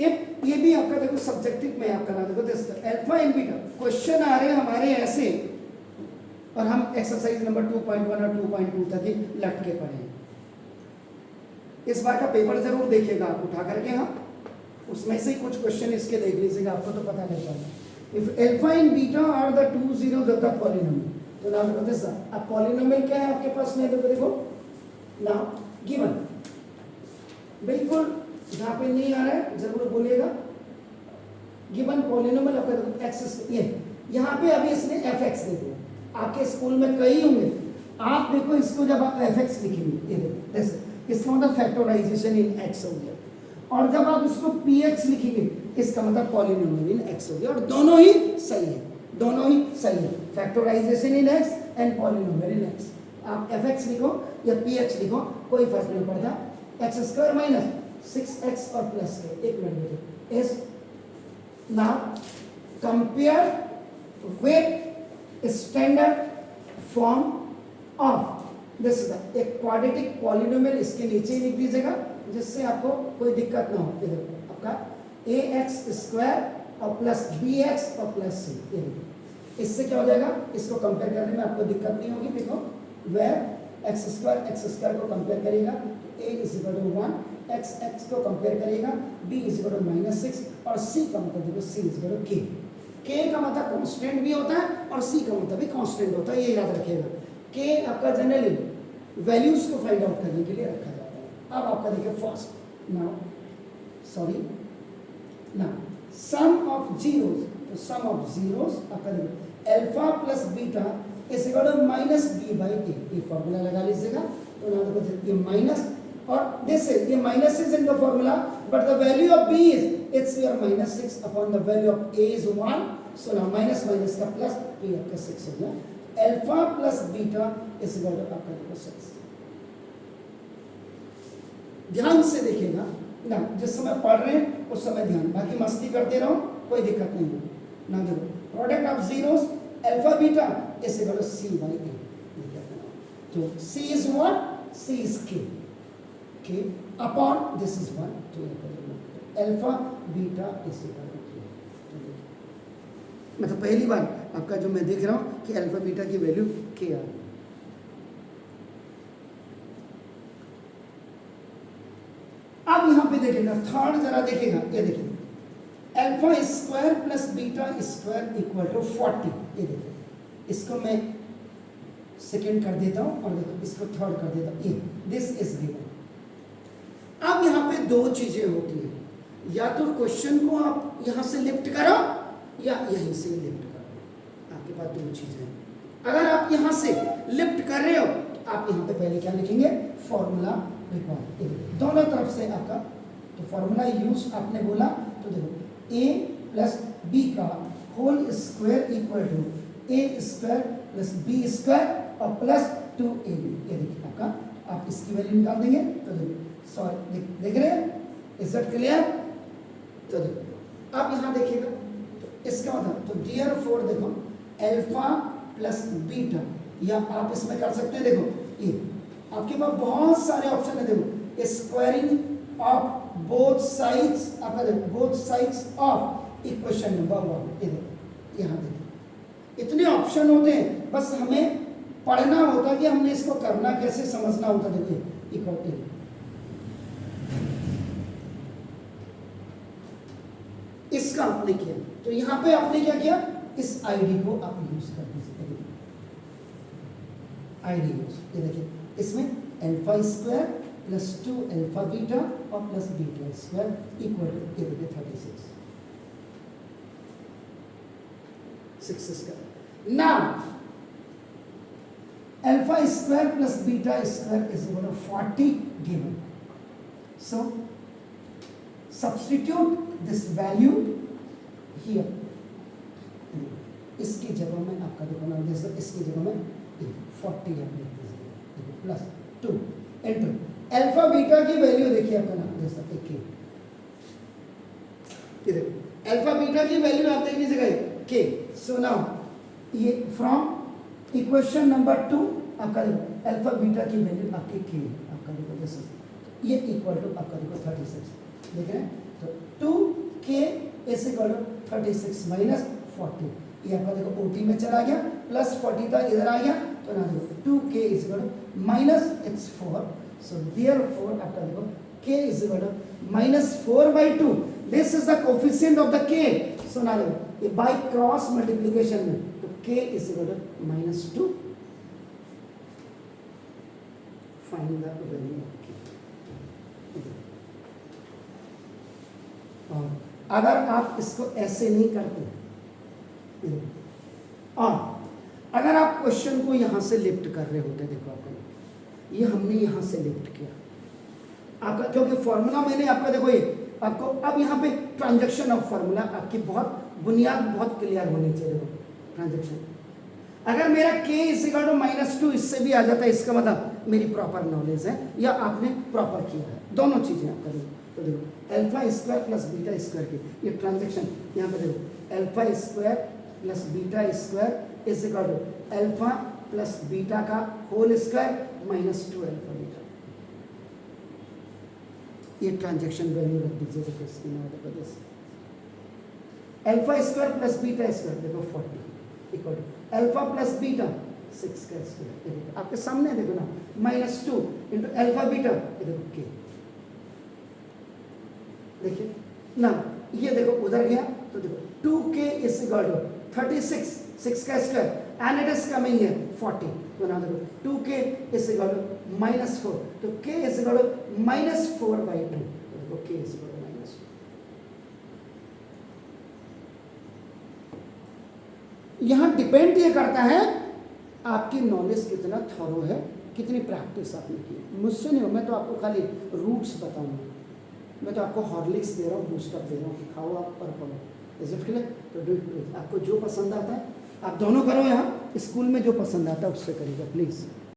ये भी आपका देखो सब्जेक्टिव में आपका ना देखो अल्फा एंड बीटा क्वेश्चन आ रहे हैं हमारे ऐसे, और हम एक्सरसाइज नंबर 2.1 और 2.2 तक ही लटके पड़े हैं। इस बार का पेपर जरूर देखिएगा आप उठा करके, हाँ उसमें से ही कुछ क्वेश्चन इसके देख लीजिएगा, आपको तो पता नहीं चलेगा। If alpha and beta are the two zeros of the polynomial, तो नाउ देखो दिस अब पॉलिनोमियल क्या है आपके पास में, देखो नाउ गिवन, बिल्कुल जहां पे नहीं आ रहा है जरूर बोलिएगा। गिवन पॉलिनोमियल आपका देखो एक्स, ये यहाँ पे अभी इसने एफ एक्स दे दिया। आपके स्कूल में कई होंगे, आप देखो इसको जब आप एफ एक्स लिखेंगे, ये देखो जैसे इसका मतलब फैक्टराइजेशन इन एक्स हो गया, और जब आप इसको पी एक्स लिखेंगे इसका मतलब पॉलिनोमियल इन एक्स हो गया, और दोनों ही सही है, दोनों ही सही है, factorisation in x and polynomial in x. आप एफ एक्स लिखो या पी एक्स लिखो कोई फर्क नहीं पड़ता। एक्स स्क्वायर माइनस 6x और प्लस के, एक मिनट देखो इस now compare with standard form of this एक क्वाड्रेटिक पॉलिनोमियल, इसके नीचे लिख दीजिएगा जिससे आपको कोई दिक्कत ना हो। इधर आपका ax स्क्वायर और प्लस bx और प्लस c, इससे क्या हो जाएगा, इसको कंपेयर करने में आपको दिक्कत नहीं होगी। देखो वेयर एक्स स्क्वायर को कंपेयर करेगा a is equal to 1, x को कंपेयर करेगा b इज इक्वल टू -6, और c का मतलब देखो c is equal to k का मतलब कांस्टेंट भी होता है और c का मतलब भी कांस्टेंट होता है, ये याद रखिएगा। k आपका जनरली वैल्यूज को फाइंड आउट करने के लिए रखा जाता है। अब आपका देखिए first now sum of zeros, तो सम ऑफ जीरोस आपका देखिए alpha plus beta is equal to -b/a, ये फॉर्मूला लगा लीजिएगा। तो ना देखो ये माइनस, और दिस इज ये minus is in the formula, but the value of b is it's your -6 upon the value of a is 1, so now minus minus का प्लस, तो ये आपका 6 हो गया। Alpha plus beta is equal to आपका देखो 6। ध्यान से देखिएगा ना, जिस समय पढ़ रहे हैं उस समय ध्यान, बाकी मस्ती करते रहो कोई दिक्कत नहीं है ना। देखो product of zeros alpha beta is equal to c/a, तो c is what, c is k upon this is 1, तो alpha beta is equal to k। मतलब पहली बार आपका जो मैं देख रहा हूं कि अल्फा बीटा की वैल्यू k आ रही है। अब यहां पे देखिएगा थर्ड, जरा देखिएगा, ये देखिए alpha square plus beta square equal to 40, ये देखिए इसको मैं सेकंड कर देता हूं और देखो इसको थर्ड कर देता हूं, ये दिस इज गिवन। अब यहाँ पे दो चीजें होती हैं, या तो क्वेश्चन को आप यहाँ से लिफ्ट करो या यहीं से लिफ्ट करो, आपके पास दो चीजें हैं। अगर आप यहाँ से लिफ्ट कर रहे हो तो आप यहाँ पे पहले क्या लिखेंगे, फॉर्मूला लिखो, दोनों तरफ से आपका, तो फॉर्मूला यूज आपने बोला, तो देखो a प्लस बी का whole square equal to a square plus b square और प्लस 2ab, ये देखिए आपका, आप इसकी वैल्यू निकाल देंगे, तो देखो सॉरी देख रहे हैं, इज दैट क्लियर। तो देखो अब यहाँ देखिएगा, तो इसका मतलब, तो डियर फोर देखो अल्फा प्लस बीटा, या आप इसमें कर सकते हैं, देखो ये आपके पास बहुत सारे ऑप्शन है, देखो स्क्वायरिंग ऑफ बोथ साइड्स, आपका देखो both sides of equation number 1, ये देखो यहाँ देखो इतने ऑप्शन होते हैं, बस हमें पढ़ना होता है कि हमने इसको करना कैसे, समझना होता है। देखिए इक्वल इसका आपने किया, तो यहां पे आपने क्या किया, इस आईडी को आप यूज कर दीजिए, आईडी यूज, ये देखिए इसमें alpha square plus 2 alpha beta और plus beta square equal to, ये देखिए 6 square. Now alpha square plus beta square is equal to 40 given, so substitute this value here, इसकी जगह में आपका देखो ना, जैसे इसकी जगह में 40 आप लिख दीजिए प्लस 2 इंटू अल्फा बीटा की वैल्यू देखिए आपका ना, जैसा इधर अल्फा बीटा की वैल्यू आप देख लीजिएगा k, सो नाउ ये फ्रॉम इक्वेशन नंबर 2 आपका देखो अल्फा बीटा की वैल्यू आपकी k, आपका देखो जैसे ये इक्वल टू आपका देखो 36, देख रहे हैं, तो 2k is equal to 36 minus 40, ये आपका देखो OT में चला गया, प्लस 40 था इधर आ गया, तो ना देखो 2k is equal to minus it's 4, so therefore आपका देखो k is equal to minus 4/2, this is the coefficient of the k, so ना देखो ये बाय क्रॉस मल्टीप्लिकेशन में, तो k is equal to minus 2, find the value of k। और अगर आप इसको ऐसे नहीं करते, और अगर आप क्वेश्चन को यहां से लिफ्ट कर रहे होते, देखो आपको ये हमने यहां से लिफ्ट किया आपका, क्योंकि फॉर्मूला मैंने आपका देखो ये आपको अब यहाँ पे ट्रांजैक्शन ऑफ फॉर्मूला आपकी बहुत बुनियाद बहुत क्लियर होनी चाहिए। देखो ट्रांजैक्शन, अगर मेरा k is equal to minus 2 इससे भी आ जाता है, इसका मतलब मेरी प्रॉपर नॉलेज है या आपने प्रॉपर किया है, दोनों चीजें आपका देखो। तो देखो alpha square plus beta square की ये ट्रांजैक्शन, यहाँ पे देखो alpha square plus beta square is equal to alpha plus beta का whole square minus 2 alpha beta, ये ट्रांजैक्शन वैल्यू रख दीजिए। देखो इसकी ना देखो this alpha square plus beta square देखो 40 equal to alpha plus beta 6 का स्क्वायर, आपके सामने देखो ना माइनस 2 इंटू अल्फा बीटा, ये देखो के, देखिए ना ये देखो उधर गया, तो देखो 2k इज इक्वल टू 36 6 का square and it is coming here 40, तो ना देखो 2k is equal to minus 4, तो k is equal to minus 4/2, तो देखो k is equal to minus 4। यहाँ डिपेंड ये करता है आपकी नॉलेज कितना थॉरो है, कितनी प्रैक्टिस आपने की। मुझसे नहीं हो, मैं तो आपको खाली रूट्स बताऊंगा, मैं तो आपको हॉर्लिक्स दे रहा हूँ, बूस्टअप दे रहा हूँ, खाओ आप पर पढ़ो, इज इट क्लियर? तो डू इट, आपको जो पसंद आता है आप दोनों करो, यहाँ स्कूल में जो पसंद आता है उससे करिएगा प्लीज़।